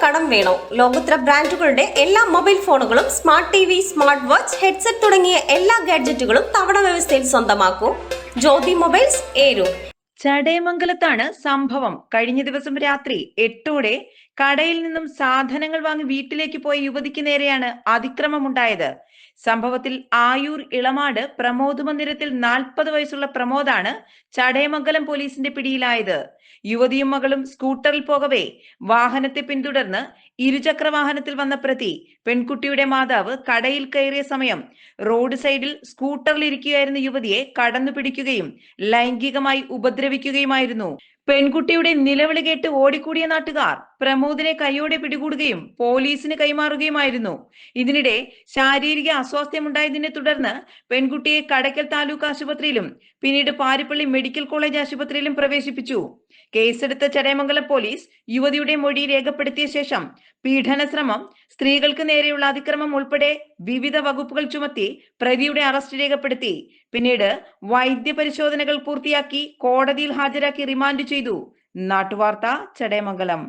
കടം വേണോ? ലോകോത്തര ബ്രാൻഡുകളുടെ എല്ലാ മൊബൈൽ ഫോണുകളും smart T V, smart watch, headset തുടങ്ങിയ എല്ലാ ഗാഡ്ജറ്റുകളും തവണ വ്യവസ്ഥയിൽ സ്വന്തമാക്കൂ. ജ്യോതി മൊബൈൽസ്, ഏരൂർ. ചടയമംഗലത്താണ് സംഭവം. കഴിഞ്ഞ ദിവസം രാത്രി 8ഓടെ കടയിൽ നിന്നും സാധനങ്ങൾ വാങ്ങി വീട്ടിലേക്ക് പോയ യുവതിക്ക് നേരെയാണ് അതിക്രമമുണ്ടായത്. സംഭവത്തിൽ ആയൂർ ഇളമാട് പ്രമോദ് മന്ദിരത്തിൽ 40 വയസ്സുള്ള പ്രമോദാണ് ചടയമംഗലം പോലീസിന്റെ പിടിയിലായത്. യുവതിയും മകളും സ്കൂട്ടറിൽ പോകവേ വാഹനത്തെ പിന്തുടർന്ന് ഇരുചക്ര വാഹനത്തിൽ വന്ന പ്രതി പെൺകുട്ടിയുടെ മാതാവ് കടയിൽ കയറിയ സമയം റോഡ് സൈഡിൽ സ്കൂട്ടറിൽ ഇരിക്കുകയായിരുന്ന യുവതിയെ കടന്നു പിടിക്കുകയും ലൈംഗികമായി ഉപദ്രവിക്കുകയുമായിരുന്നു. പെൺകുട്ടിയുടെ നിലവിളി കേട്ട് ഓടിക്കൂടിയ നാട്ടുകാർ പ്രമോദിനെ കൈയോടെ പിടികൂടുകയും പോലീസിന് കൈമാറുകയുമായിരുന്നു. ഇതിനിടെ ശാരീരിക അസ്വാസ്ഥ്യമുണ്ടായതിനെ തുടർന്ന് പെൺകുട്ടിയെ കടയ്ക്കൽ താലൂക്ക് ആശുപത്രിയിലും പിന്നീട് പാരിപ്പള്ളി മെഡിക്കൽ കോളേജ് ആശുപത്രിയിലും പ്രവേശിപ്പിച്ചു. കേസെടുത്ത ചടയമംഗലം പോലീസ് യുവതിയുടെ മൊഴി രേഖപ്പെടുത്തിയ ശേഷം പീഡനശ്രമം, സ്ത്രീകൾക്ക് നേരെയുള്ള അതിക്രമം ഉൾപ്പെടെ വിവിധ വകുപ്പുകൾ ചുമത്തി പ്രതിയുടെ അറസ്റ്റ് രേഖപ്പെടുത്തി. പിന്നീട് വൈദ്യപരിശോധനകൾ പൂർത്തിയാക്കി കോടതിയിൽ ഹാജരാക്കി റിമാൻഡ് ചെയ്തു. നാട്ടുവാർത്ത, ചടയമംഗലം.